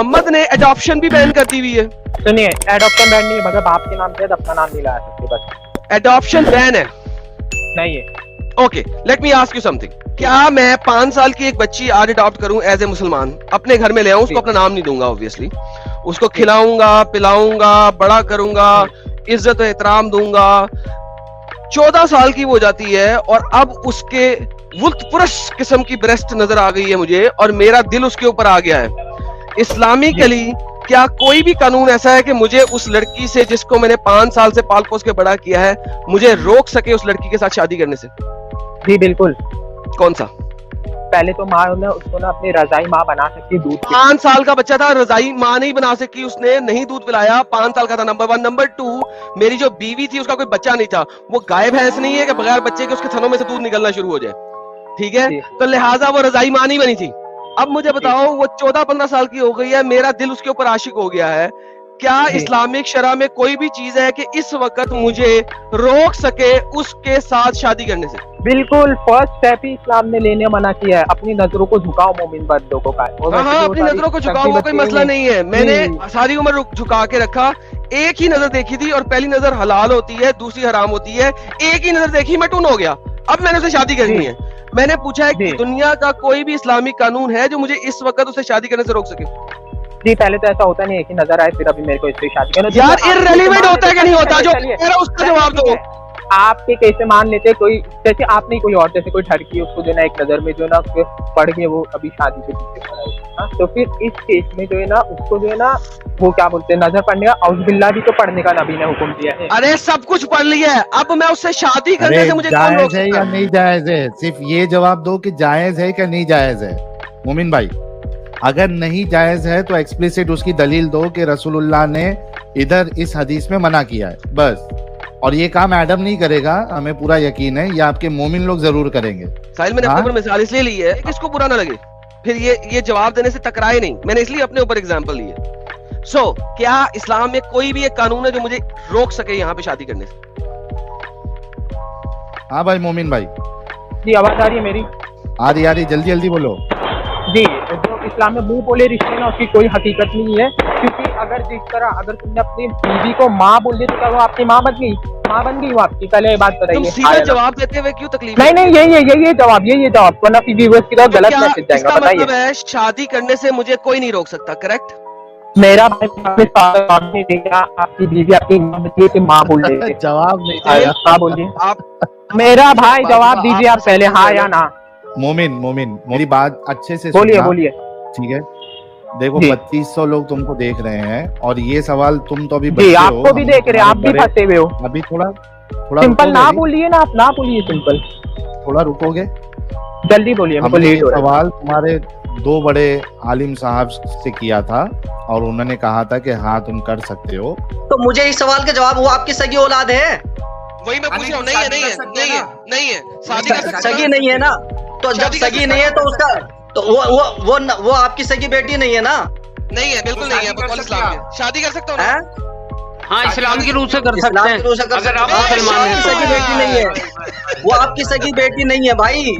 मोहम्मद ने एडॉप्शन भी बैन कर दी हुई है। सुनिए, एडॉप्शन बैन नहीं है, मगर बाप के नाम पे अपना नाम नहीं ला सकते, बस। एडॉप्शन बैन है नहीं है। Okay, let me ask you something. क्या मैं 5 साल की एक बच्ची आज अडॉप्ट करूं एज ए मुसलमान, अपने घर में ले आऊं, उसको अपना नाम नहीं दूंगा ऑब्वियसली, उसको खिलाऊंगा पिलाऊंगा बड़ा करूंगा, इज्जत और एहतराम दूंगा। 14 साल की वो हो जाती है और अब उसके वुल्त पुरुष किस्म की ब्रेस्ट नजर आ गई है मुझे, और मेरा दिल उसके ऊपर आ गया है। इस्लामिकली क्या कोई भी कानून ऐसा है कि मुझे उस लड़की से, जिसको मैंने 5 साल से पाल पोस के बड़ा किया है, मुझे रोक सके उस लड़की के साथ शादी करने से? जी बिल्कुल। कौन सा? पहले तो माँ ने उसको ना अपनी रजाई माँ बना सकती, दूध 5 साल का बच्चा था, रजाई माँ नहीं बना सकी, उसने नहीं दूध पिलाया, 5 साल का था, नंबर 1। नंबर 2, मेरी जो बीवी थी उसका कोई बच्चा नहीं था, वो गाय भैंस नहीं है कि बगैर बच्चे के उसके थनों में से दूध निकलना शुरू हो जाए, ठीक है? तो लिहाजा वो रजाई माँ नहीं बनी थी। अब मुझे बताओ, वो 14-15 साल की हो गई है, मेरा दिल उसके ऊपर आशिक हो गया है, क्या इस्लामिक शरा में कोई भी चीज है कि इस वक्त मुझे रोक सके उसके साथ शादी करने से? बिल्कुल, फर्स्ट स्टेप ही इस्लाम ने लेने मना किया है। अपनी नजरों को झुकाओ मोमिन बंदों को का। हाँ, अपनी नजरों को झुकाओ, वो कोई मसला नहीं है। मैंने सारी उम्र झुका के रखा, एक ही नजर देखी थी, और पहली नजर हलाल होती है, दूसरी हराम होती है। एक ही नजर देखी, मैं टून हो गया, अब मैंने उसे शादी करनी है। मैंने पूछा है कि दुनिया का कोई भी इस्लामिक कानून है जो मुझे इस वक्त उसे शादी करने से रोक सके? जी, पहले तो ऐसा होता नहीं है कि नजर आए फिर अभी मेरे को इससे शादी करना। यार इररिलेवेंट होता है कि नहीं होता? जो उसका जवाब दो। आपके कैसे मान लेते कोई, जैसे आप नहीं कोई और, जैसे कोई लड़की उसको जो ना एक नजर में जो ना उसके पढ़ गए, वो अभी शादी के पीछे पड़ा है, तो फिर इस केस में जो है ना उसको जो है ना वो क्या बोलते हैं, नजर पड़ने का, औज़ुबिल्लाह भी तो पढ़ने का नबी ने हुक्म दिया है। अरे सब कुछ पढ़ लिया है, अब मैं उससे शादी करने से मुझे कौन रोक सकता है? जायज है या नहीं जायज है? सिर्फ ये जवाब दो कि जायज है कि नहीं जायज है। मोमिन भाई, अगर नहीं जायज है तो एक्सप्लिसिट उसकी दलील दो कि रसूलुल्लाह ने इधर इस हदीस में मना किया है, बस। और ये काम एडम नहीं करेगा, हमें पूरा यकीन है, ये आपके मोमिन लोग जरूर करेंगे। साहिल, मैंने अपने ऊपर मिसाल इसलिए ली है कि इसको बुरा ना लगे, फिर ये जवाब देने से टकराए नहीं, मैंने इसलिए अपने ऊपर एग्जांपल ली है। सो क्या इस्लाम में कोई भी एक कानून है जो मुझे रोक सके यहाँ पे शादी करने से? हाँ भाई मोमिन भाई। जी, आवाज आ रही है मेरी? आ रही, जल्दी जल्दी बोलो। जी, जो इस्लाम में मुंह बोले रिश्ते ना, उसकी कोई हकीकत नहीं है। क्योंकि अगर जिस तरह अगर तुमने अपनी बीवी को माँ बोल दी तो क्या वो आपकी माँ बन गई? माँ बन गई वो आपकी? पहले ये बात बताइए। तुम सीधा जवाब देते हुए क्यों तकलीफ? नहीं, यही जवाब, वरना फिर व्यूअर्स की तरफ गलत मैसेज जाएगा। बताइए। मतलब है शादी करने से मुझे कोई नहीं रोक सकता, करेक्ट? मेरा भाई नहीं देगा, आपकी बीवी आपकी माँ बोल देगी। जवाब नहीं आया, हाँ बोलिए आप। मेरा भाई जवाब दीजिए आप पहले, हाँ या ना? मोमिन मेरी बात अच्छे से बोलिए। ठीक है, देखो 3200 लोग तुमको देख रहे हैं, और ये सवाल तुम तो अभी जी आपको भी देख रहे हैं, आप भी फंसे हुए हो। अभी थोड़ा सिंपल ना बोलिए ना, आप ना बोलिए, सिंपल थोड़ा रुकोगे? जल्दी बोलिए, मेरे को लेट हो रहा है। सवाल तुम्हारे 2 बड़े आलिम साहब से किया था, और उन्होंने कहा था कि हाँ तुम कर सकते हो। तो मुझे इस सवाल का जवाब, वो आपकी सगी औलाद है? वही मैं पूछ रहा हूँ। नहीं है शादी कर सकते? सगी नहीं है ना, तो जब सगी नहीं है तो उसका तो वो आपकी सगी बेटी नहीं है ना? नहीं है, बिल्कुल नहीं है। इस्लाम में शादी कर सकता हूँ? हाँ, इस्लाम की रूह से कर सकते हैं, अगर आप मुसलमान हैं। सगी बेटी नहीं है वो, आपकी सगी बेटी नहीं है भाई,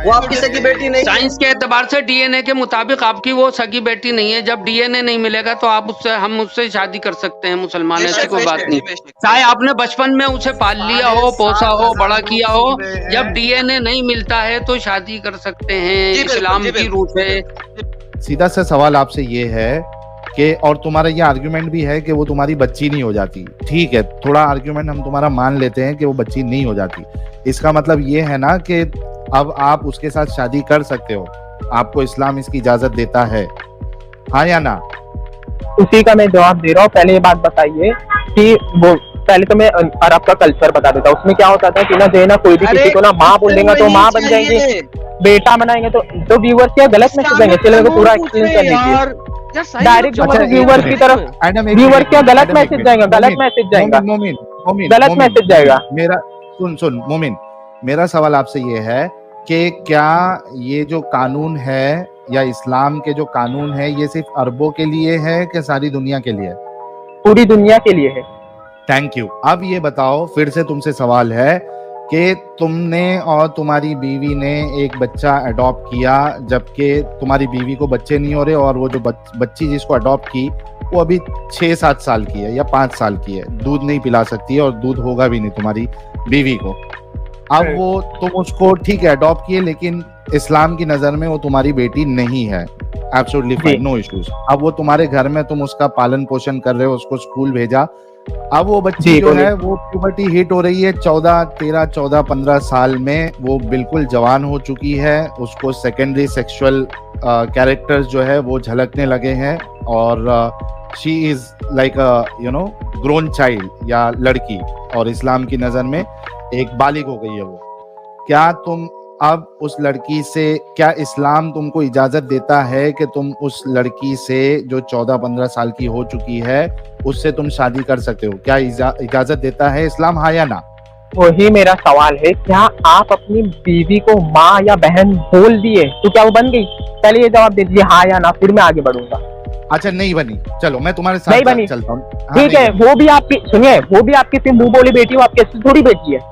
वो आपकी सगी बेटी नहीं। साइंस के एतबार से डीएनए के मुताबिक आपकी वो सगी बेटी नहीं है। जब डीएनए नहीं मिलेगा तो हम उससे शादी कर सकते हैं, मुसलमान, ऐसी कोई बात नहीं। चाहे आपने बचपन में उसे पाल लिया हो, पोसा हो, बड़ा किया हो, जब डीएनए नहीं मिलता है तो शादी कर सकते हैं इस्लाम की रूह से। सीधा सा सवाल आपसे ये है कि, और तुम्हारा ये आर्ग्यूमेंट भी है कि वो तुम्हारी बच्ची नहीं हो जाती, ठीक है, थोड़ा आर्ग्यूमेंट हम तुम्हारा मान लेते हैं कि वो बच्ची नहीं हो जाती, इसका मतलब ये है ना कि अब आप उसके साथ शादी कर सकते हो, आपको इस्लाम इसकी इजाजत देता है, हाँ या ना? उसी का मैं जवाब दे रहा हूँ। पहले ये बात बताइए कि वो, पहले तो मैं अरब का कल्चर बता देता हूँ। उसमें क्या होता था कि ना जो है ना कोई भी किसी को ना माँ बोल देगा तो माँ बन जाएंगे, बेटा बनाएंगे तो व्यूअर्स क्या गलत मैसेज देंगे? चलो पूरा एक्सप्लेन कर लीजिए डायरेक्ट, व्यूअर की तरफ, व्यूअर क्या गलत मैसेज जाएगा? गलत मैसेज जाएगा। मेरा सुन मोमिन, मेरा सवाल आपसे ये है कि क्या ये जो कानून है या इस्लाम के जो कानून है, ये सिर्फ अरबों के लिए है कि सारी दुनिया के लिए? पूरी दुनिया के लिए है। Thank you. अब ये बताओ, फिर से तुमसे सवाल है कि तुमने और तुम्हारी बीवी ने एक बच्चा अडॉप्ट किया, जबकि तुम्हारी बीवी को बच्चे नहीं हो रहे, और वो जो बच्ची जिसको अडॉप्ट की वो अभी 6-7 साल की है या 5 साल की है, दूध नहीं पिला सकती है और दूध होगा भी नहीं तुम्हारी बीवी को। अब वो तुम उसको ठीक है अडॉप्ट किए, लेकिन इस्लाम की नजर में वो तुम्हारी बेटी नहीं है। Absolutely fine, no issues. अब वो तुम्हारे घर में, तुम उसका पालन पोषण कर रहे हो, उसको स्कूल भेजा। अब वो बच्ची जो है वो प्यूबर्टी हिट हो रही है, 14-15 साल में वो बिल्कुल जवान हो चुकी है, उसको सेकेंडरी सेक्सुअल कैरेक्टर्स जो है वो झलकने लगे हैं, और she is like grown child या लड़की, और इस्लाम की नजर में एक बालिग हो गई है वो। क्या तुम अब उस लड़की से, क्या इस्लाम तुमको इजाजत देता है कि तुम उस लड़की से जो 14-15 साल की हो चुकी है उससे तुम शादी कर सकते हो? क्या इजाजत देता है इस्लाम, हाँ या ना? वही मेरा सवाल है, क्या आप अपनी बीवी को माँ या बहन बोल दिए तो क्या वो बन गई? पहले ये जवाब दे दीजिए हाँ या ना, फिर मैं आगे बढ़ूंगा। अच्छा, नहीं बनी, चलो मैं तुम्हारे साथ नहीं बनी, चलता हूँ। ठीक है, वो भी आपकी, सुनिए, वो भी आपकी सिर्फ मुंह बोली बेटी, वो आपकी असली थोड़ी बेटी है।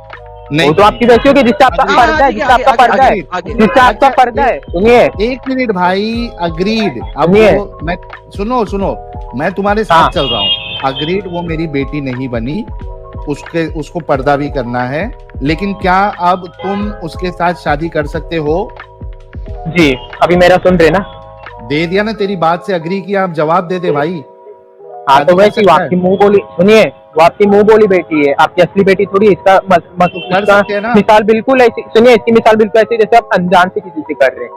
नहीं, वो तो आपकी वैसी होगी जिससे आपका पर्दा है, जिससे आपका पर्दा है, जिससे आपका पर्दा है। सुनिए, 1 मिनट भाई, अग्रीड। अब सुनिए, मैं सुनो, मैं तुम्हारे साथ चल रहा हूँ। अग्रीड, वो मेरी बेटी नहीं बनी, उसको पर्दा भी करना है, लेकिन क्या अब तुम उसके साथ शादी कर सकते हो? जी, अभी मेरा सुन रहे ना? दे दिया ना, तेरी बात से अग्री किया, अब जवाब दे दे भाई। हाँ, तो वैसी वो आपकी मुंह बोली, सुनिए, वो आपकी मुंह बोली बेटी है, आपकी असली बेटी थोड़ी। इसका मिसाल बिल्कुल ऐसी, सुनिए, इसकी मिसाल बिल्कुल ऐसी जैसे आप अनजान से किसी से कर रहे हैं,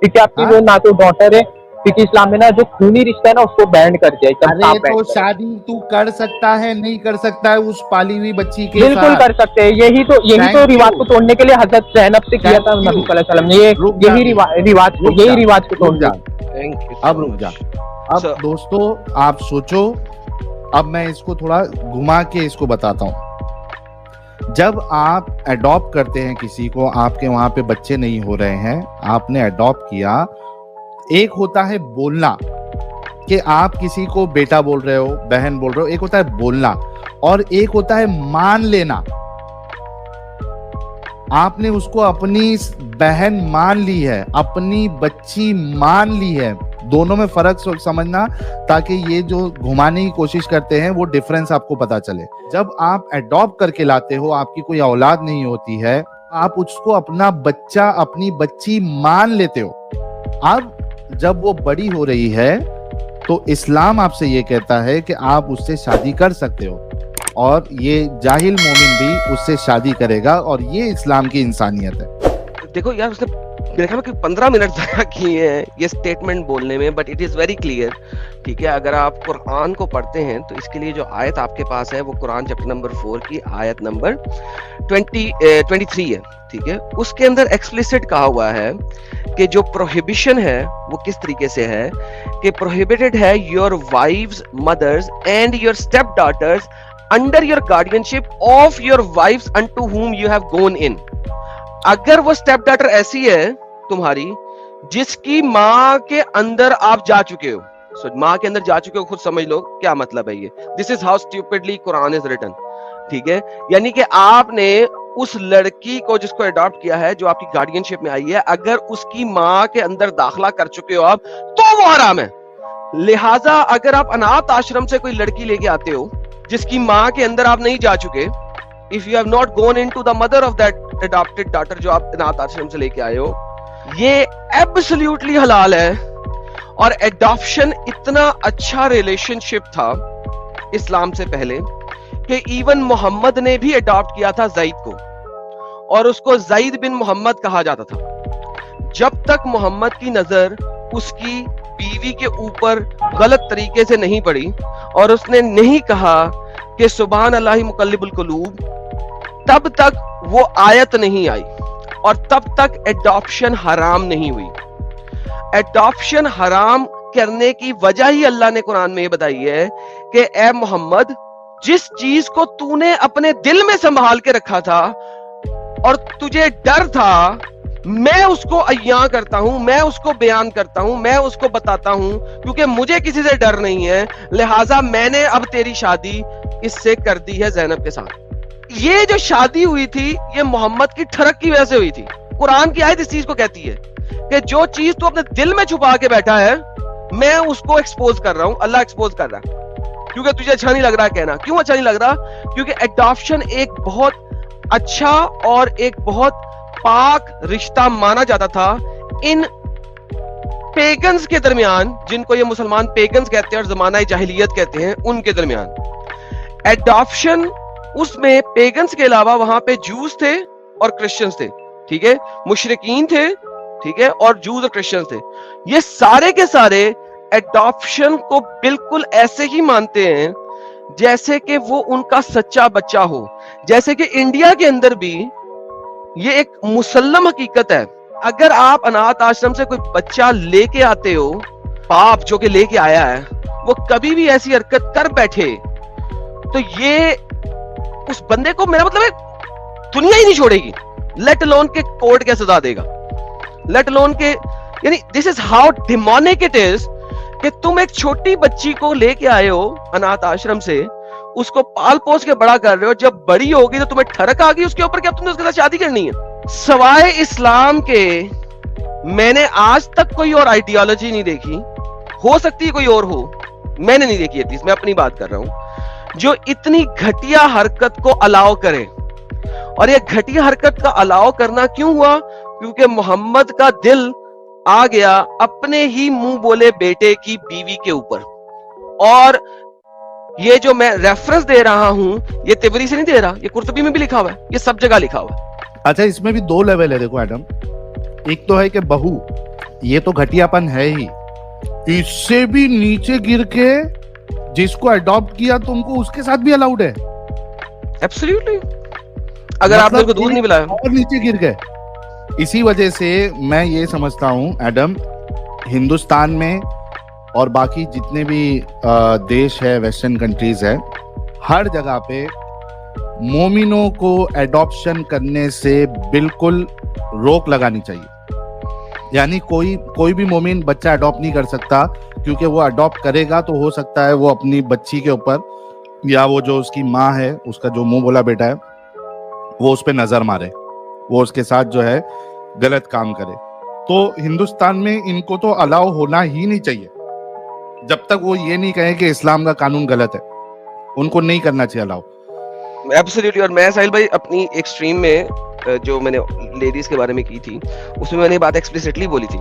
क्योंकि आपकी वो ना तो डॉटर है, क्योंकि इस्लाम में ना जो खूनी रिश्ता है ना उसको बैंड कर दिया। अरे तो शादी तू कर सकता है, नहीं कर सकता है उस पाली हुई बच्ची के बिल्कुल कर सकते हैं। यही तो रिवाज को तोड़ने के लिए हजरत ज़ैनब से किया था नबी सल्लल्लाहु अलैहि वसल्लम ने। यही रिवाज को तोड़ दिया। अब रुक जा। अब दोस्तों आप सोचो, अब मैं इसको थोड़ा घुमा के इसको बताता हूँ। जब आप अडॉप्ट करते हैं किसी को, आपके वहां पे बच्चे नहीं हो रहे हैं, आपने अडॉप्ट किया, एक होता है बोलना कि आप किसी को बेटा बोल रहे हो, बहन बोल रहे हो, एक होता है बोलना, और एक होता है मान लेना। आपने उसको अपनी बहन मान ली है, अपनी बच्ची मान ली है। दोनों में फर्क समझना, ताकि ये जो घुमाने की कोशिश करते हैं वो डिफरेंस आपको पता चले। जब आप अडॉप्ट करके लाते हो, आपकी कोई औलाद नहीं होती है, आप उसको अपना बच्चा, अपनी बच्ची मान लेते हो। अब जब वो बड़ी हो रही है तो इस्लाम आपसे ये कहता है कि आप उससे शादी कर सकते हो, और ये जाहिल मोमिन भी उससे शादी करेगा, और ये इस्लाम की इंसानियत है। देखो यार, उसने मेरे ख्याल में 15 मिनट ज़्यादा किए हैं ये स्टेटमेंट बोलने में, but it is very clear. ठीक है, अगर आप कुरान को पढ़ते हैं तो इसके लिए जो आयत आपके पास है वो कुरान चैप्टर नंबर 4 की आयत नंबर 23 है। ठीक है, उसके अंदर एक्सप्लिसिट कहा हुआ है कि जो प्रोहिबिशन है वो किस तरीके से है कि प्रोहिबिटेड है your wives, mothers and your step daughters under your guardianship of your wives unto whom you have gone in। अगर वो स्टेप डॉटर ऐसी है तुम्हारी जिसकी माँ के अंदर आप जा चुके हो, माँ के अंदर जा चुके हो, खुद समझ लो क्या मतलब है ये। This is how stupidly Quran is written. ठीक है, यानी कि आपने उस लड़की को जिसको अडॉप्ट किया है, जो आपकी गार्डियनशिप में आई है, अगर उसकी माँ के अंदर दाखिला कर चुके हो आप, तो वो हराम है। लिहाजा अगर आप अनाथ आश्रम से कोई लड़की लेके आते हो जिसकी माँ के अंदर आप नहीं जा चुके, if you have not gone into the mother of that adopted daughter जो आप अनाथ आश्रम से लेके आए हो, ये एब्सोल्युटली हलाल है। और एडॉप्शन इतना अच्छा रिलेशनशिप था इस्लाम से पहले कि इवन मोहम्मद ने भी अडॉप्ट किया था ज़ैद को, और उसको ज़ैद बिन मोहम्मद कहा जाता था। जब तक मोहम्मद की नजर उसकी बीवी के ऊपर गलत तरीके से नहीं पड़ी और उसने नहीं कहा कि सुभान अल्लाह मुकल्लिबुल कुलूब, तब तक वो आयत नहीं आई और तब तक एडॉप्शन हराम नहीं हुई। एडॉप्शन हराम करने की वजह ही अल्लाह ने कुरान में ये बताई है कि ए मोहम्मद, जिस चीज को तूने अपने दिल में संभाल के रखा था और तुझे डर था, मैं उसको अय्यां करता हूं, मैं उसको बयान करता हूं, मैं उसको बताता हूं, क्योंकि मुझे किसी से डर नहीं है, लिहाजा मैंने अब तेरी शादी इससे कर दी है ज़ैनब के साथ। ये जो शादी हुई थी ये मोहम्मद की ठरक की वजह से हुई थी। कुरान की आयत इस चीज को कहती है कि जो चीज तू अपने दिल में छुपा के बैठा है मैं उसको एक्सपोज कर रहा हूं, अल्लाह एक्सपोज कर रहा है। क्योंकि तुझे अच्छा नहीं लग रहा कहना, क्यों अच्छा नहीं लग रहा? क्योंकि एडॉप्शन एक बहुत अच्छा और एक बहुत पाक रिश्ता माना जाता था इन पेगन्स के दरमियान, जिनको ये मुसलमान पेगन्स कहते हैं और जमाना जाहिलियत कहते हैं, उनके दरमियान एडॉप्शन, उसमें पेगन्स के अलावा वहां पे जूस थे और क्रिश्चियंस थे, ठीक है, मुशरिकीन थे, ठीक है, और जूस और क्रिश्चियंस थे। ये सारे के सारे एडॉप्शन को बिल्कुल ऐसे ही मानते हैं जैसे कि वो उनका सच्चा बच्चा हो। जैसे कि इंडिया के अंदर भी ये एक मुसल्लम हकीकत है, अगर आप अनाथ आश्रम से कोई बच्चा लेके आते हो, बाप जो कि लेके आया है वो कभी भी ऐसी हरकत कर बैठे तो ये उस बंदे को, मेरा मतलब है, दुनिया ही नहीं छोड़ेगी, लेट अलोन के कोर्ट क्या सजा देगा, लेट अलोन के, यानी this is how demonic it is कि तुम एक छोटी बच्ची को लेके आए हो अनाथ आश्रम से, उसको पाल पोस के बड़ा कर रहे हो, जब बड़ी होगी तो तुम्हें ठरक आ गई उसके ऊपर कि अब तुमने उसके साथ शादी करनी है। सवाए इस्लाम के मैंने आज तक कोई और आइडियोलॉजी नहीं देखी, हो सकती है कोई और हो, मैंने नहीं देखी, एटलीस्ट मैं अपनी बात कर रहा हूं, जो इतनी घटिया हरकत को अलाउ करे। और ये घटिया हरकत का अलाउ करना क्यों हुआ? क्योंकि मोहम्मद का दिल आ गया अपने ही मुंह बोले बेटे की बीवी के ऊपर। और ये जो मैं रेफरेंस दे रहा हूं ये तिबरी से नहीं दे रहा, ये कुर्तुबी में भी लिखा हुआ है, ये सब जगह लिखा हुआ है। अच्छा, इसमें भी दो लेवल है, देखो एडम, एक तो है कि बहू, ये तो घटियापन है ही, इससे भी नीचे गिर के जिसको अडॉप्ट किया तुमको उसके साथ भी अलाउड है। एब्सोल्युटली, अगर आपने उनको दूध नहीं पिलाया और नीचे गिर गए। इसी वजह से मैं ये समझता हूं एडम, हिंदुस्तान में और बाकी जितने भी देश है, वेस्टर्न कंट्रीज है, हर जगह पे मोमिनों को एडॉप्शन करने से बिल्कुल रोक लगानी चाहिए। यानी कोई भी मोमिन बच्चा अडॉप्ट नहीं कर सकता, क्योंकि वो अडॉप्ट करेगा तो हो सकता है वो अपनी बच्ची के ऊपर या वो जो उसकी माँ है, उसका जो मुंह बोला बेटा है, वो उस पर नजर मारे, वो उसके साथ जो है गलत काम करे। तो हिंदुस्तान में इनको तो अलाउ होना ही नहीं चाहिए जब तक वो ये नहीं कहे कि इस्लाम का कानून गलत है, उनको नहीं करना चाहिए अलाउ। एब्सोल्युटली। और मैं साहिल भाई अपनी एक स्ट्रीम में जो मैंने लेडीज के बारे में की थी उसमें मैंने बात एक्सप्लिसिटली बोली थी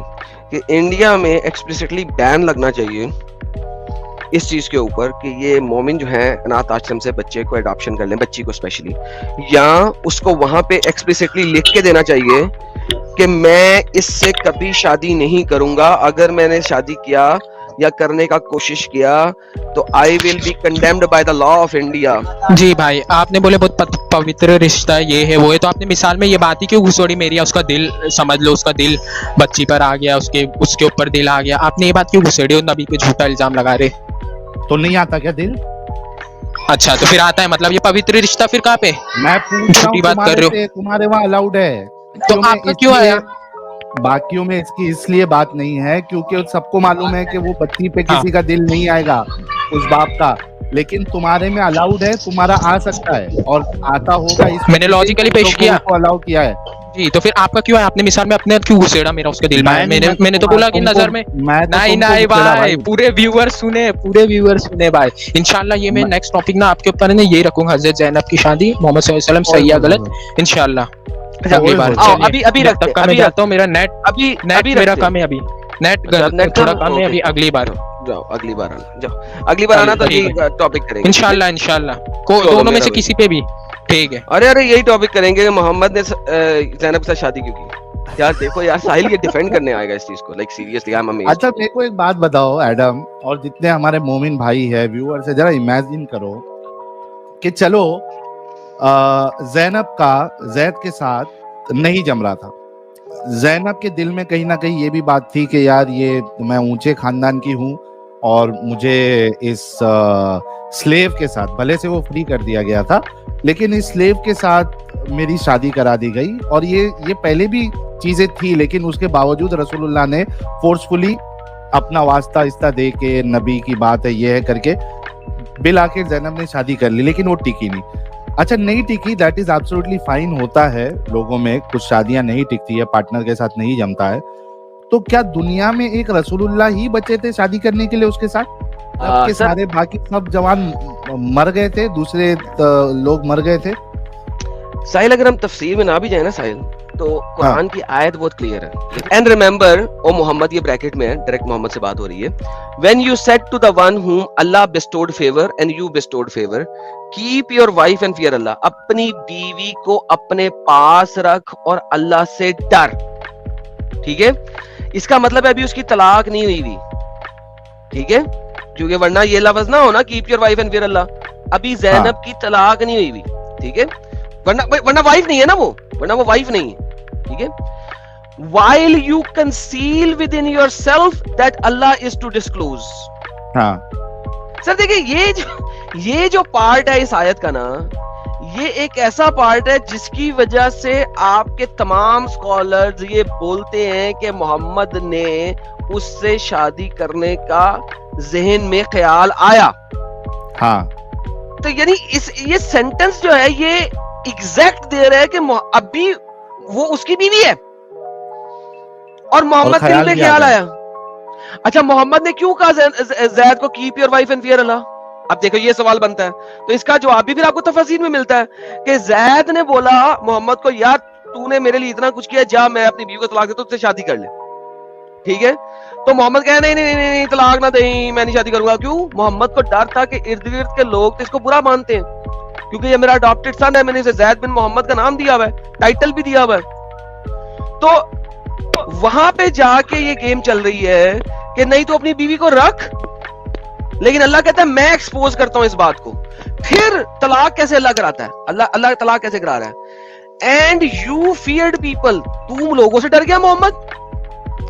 कि इंडिया में एक्सप्लिसिटली बैन लगना चाहिए इस चीज के ऊपर कि ये मोमिन जो है अनाथ आश्रम से बच्चे को एडॉप्शन कर लें, बच्ची को स्पेशली, या उसको वहां पे एक्सप्लिसिटली लिख के देना चाहिए कि मैं इससे कभी शादी नहीं करूंगा, अगर मैंने शादी किया या करने का कोशिश किया तो I will be condemned by the law of India. जी भाई, आपने बोले बहुत पवित्र रिश्ता ये है वो है, तो आपने मिसाल में ये बात ही क्यों घुसोड़ी मेरी, उसका दिल समझ लो, उसका दिल बच्ची पर आ गया, उसके ऊपर दिल आ गया, आपने ये बात क्यों घुसेड़ी और नबी पे झूठा इल्जाम लगा रहे? तो नहीं आता क्या दिल? अच्छा, तो फिर आता है, मतलब ये पवित्र रिश्ता फिर कहाँ पे? मैं झूठी बात कर रहे हो, तुम्हारे वहाँ अलाउड है, तो आपका क्यों आया? बाकियों में इसकी इसलिए बात नहीं है क्योंकि सबको मालूम है कि वो बच्ची पे किसी का दिल नहीं आएगा उस बाप का, लेकिन तुम्हारे में अलाउड है, तुम्हारा आ सकता है और आता होगा। इस मैंने लॉजिकली पेश किया, अलाउ किया है जी, तो फिर आपका क्यों है? आपने मिसाल में अपने क्यों घुसेड़ा मेरा उसके दिल में? मैंने तो बोला कि नजर में नहीं भाई, पूरे व्यूअर सुने भाई। इंशाल्लाह ये मैं नेक्स्ट टॉपिक ना आपके ऊपर है ये रखूंगा, हजरत ज़ैनब की शादी, मोहम्मद सल्लल्लाहु अलैहि वसल्लम, सही या गलत, इंशाल्लाह अगली बार। अभी रखते हैं, मैं जाता हूँ, मेरा नेट मेरा काम है, अभी नेट थोड़ा काम है, अभी अगली बार जाओ, अगली बार आना, जाओ अगली बार आना तो ये टॉपिक करेंगे इंशाल्लाह दोनों में से किसी पे भी, ठीक है? अरे यही टॉपिक करेंगे, मोहम्मद ने ज़ैनब के साथ शादी क्यों की। यार देखो यार, साहिल ये डिफेंड करने आएगा इस चीज को, like seriously I am amazed. अच्छा, मेरे को एक बात बताओ एडम, और जितने हमारे मोमिन भाई है व्यूअर से, जरा इमेजिन करो कि चलो ज़ैनब का ज़ैद के साथ नहीं जम रहा था, ज़ैनब के दिल में कहीं ना कहीं ये भी बात थी कि यार ये मैं ऊंचे खानदान की हूँ और मुझे इस स्लेव के साथ, भले से वो फ्री कर दिया गया था, लेकिन इस स्लेव के साथ मेरी शादी करा दी गई, और ये पहले भी चीजें थी, लेकिन उसके बावजूद रसूलुल्लाह ने फोर्सफुली अपना वास्ता इस्ता दे के, नबी की बात है ये है करके बिल आखिर ज़ैनब ने शादी कर ली, लेकिन वो टिकी नहीं। अच्छा नहीं टिकी, दैट इज एब्सोल्युटली फाइन, होता है लोगों में, कुछ शादियां नहीं टिकती है, पार्टनर के साथ नहीं जमता है। तो क्या दुनिया में एक रसूलुल्लाह ही बचे थे शादी करने के लिए उसके साथ? सबके सारे बाकी सब जवान मर गए थे, दूसरे लोग मर गए थे। साहिल अगर हम तफसीर में ना भी जाए ना साहिल, तो कुरान की आयत बहुत क्लियर है। एंड रिमेंबर ओ मोहम्मद, ये ब्रैकेट में है, डायरेक्ट मोहम्मद से बात हो रही है। When you said to the one whom Allah bestowed favor and you bestowed favor, keep your wife and fear Allah, अपनी बीवी को अपने पास रख और अल्लाह से डर। ठीक है, इसका मतलब है अभी उसकी तलाक नहीं हुई थी, ठीक है, क्योंकि वरना ये लफ्ज ना हो ना, keep your wife and fear Allah, अभी ज़ैनब की तलाक नहीं हुई भी, ठीक है, वरना वाइफ नहीं है ना वो, वरना वो वाइफ नहीं है, ठीक है। While you conceal within yourself that Allah is to disclose. हाँ सर देखिए, ये जो पार्ट है इस आयत का ना, ये एक ऐसा पार्ट है जिसकी वजह से आपके तमाम स्कॉलर्स ये बोलते हैं कि मोहम्मद ने उससे शादी करने का जहन में ख्याल आया। हाँ, तो यानी ये सेंटेंस जो है ये एग्जैक्ट दे रहा है कि अभी वो उसकी बीवी है और मोहम्मद के दिल में ख्याल आया। अच्छा, मोहम्मद ने क्यों कहा ज़ैद को keep your wife and fear Allah? अब देखो ये सवाल बनता है, तो इसका जवाब भी फिर आपको तफसीर में मिलता है कि ज़ैद ने बोला मोहम्मद को, यार तूने मेरे लिए इतना कुछ किया, जा मैं अपनी बीवी को तलाक देता हूं, तुझसे शादी कर ले, ठीक है। तो मोहम्मद कहे नहीं नहीं नहीं नहीं, तलाक ना दे, मैं नहीं शादी करूंगा। क्यों? मोहम्मद को डर था कि इर्द गिर्द के लोग तो इसको बुरा मानते हैं, क्योंकि ये मेरा अडॉप्टेड सन है, मैंने इसे ज़ैद बिन मोहम्मद का नाम दिया हुआ है, टाइटल भी दिया हुआ है। तो वहां पे जाके ये गेम चल रही है कि नहीं तो अपनी बीवी को रख, लेकिन अल्लाह कहता है मैं एक्सपोज करता हूं इस बात को। फिर तलाक कैसे अल्लाह कराता है? अल्लाह तलाक कैसे करा रहा है? एंड यू फियर्ड पीपल, तू लोगों से डर गया मोहम्मद।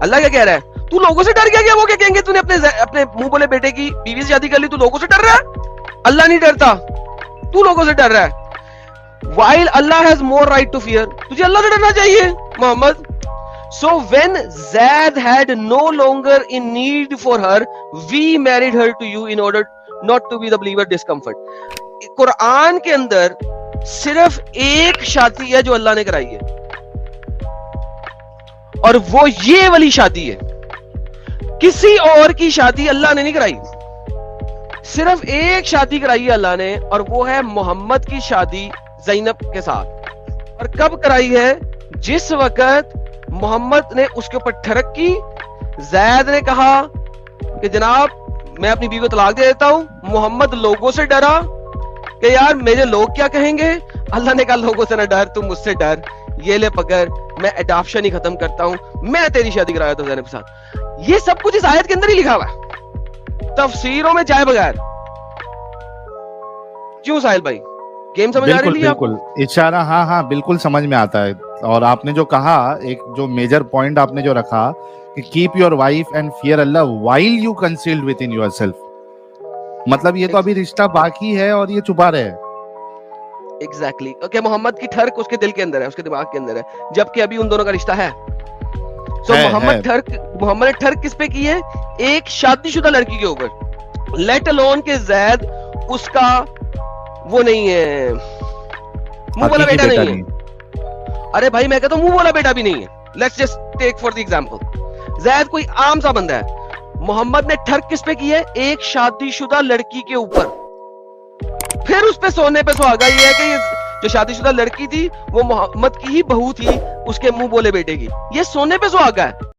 अल्लाह क्या कह रहा है? तू लोगों से डर गया क्या? वो क्या कहेंगे तूने अपने मुंह बोले बेटे की बीवी से शादी कर ली, तू लोगों से डर रहा है? अल्लाह नहीं डरता, तू लोगों से डर रहा है। While Allah has more right to fear, तुझे अल्लाह से डरना चाहिए Mohammad. So when Zaid had no longer in need for her, we married her to you in order not to be the believer discomfort. Quran के अंदर सिर्फ एक शादी है जो अल्लाह ने कराई है, और वो ये वाली शादी है। किसी और की शादी अल्लाह ने नहीं कराई, सिर्फ एक शादी कराई है अल्लाह ने, और वो है मोहम्मद की शादी ज़ैनब के साथ। और कब कराई है? जिस वक्त मोहम्मद ने उसके ऊपर ठरक की, ज़ैद ने कहा कि जनाब मैं अपनी बीवी को तलाक दे देता हूं। मोहम्मद लोगों से डरा कि यार मेरे लोग क्या कहेंगे। अल्लाह ने कहा लोगों से ना डर, तुम मुझसे डर, ये ले पकड़, मैं एडॉप्शन ही खत्म करता हूं, मैं तेरी शादी कराया था ज़ैनब के साथ। ये सब कुछ इस आयत के अंदर ही लिखा हुआ है, तफसीरों में जाए बगैर। क्यों साहिल भाई, गेम समझ आ रही है आपको? बिल्कुल इशारा, हाँ हाँ बिल्कुल समझ में आता है। और आपने जो कहा, एक जो मेजर पॉइंट आपने जो रखा कि keep your wife and fear Allah while you concealed with in yourself, मतलब ये तो अभी रिश्ता बाकी है और ये छुपा रहे हैं। एग्जैक्टली ओके, मोहम्मद की ठर्क उसके दिल के अंदर है, उसके दिमाग के अंदर है, जबकि अभी उन दोनों का रिश्ता है। तो मोहम्मद ने ठर्क किस पे की है? एक शादीशुदा लड़की के ऊपर, लेट अलोन के ज़ैद उसका वो नहीं है, मुंह बोला बेटा नहीं है। अरे भाई मैं कहता हूं मुंह बोला बेटा भी नहीं है। Let's just take for the example, Zaid कोई आम सा बंदा है, मोहम्मद ने ठर्क किस पे की है? एक शादीशुदा लड़की के ऊपर। फिर उस पे सोने पे सुहागा ये है कि जो शादीशुदा लड़की थी वो मोहम्मद की ही बहू थी, उसके मुंह बोले बेटे की, ये सोने पे सुहागा है।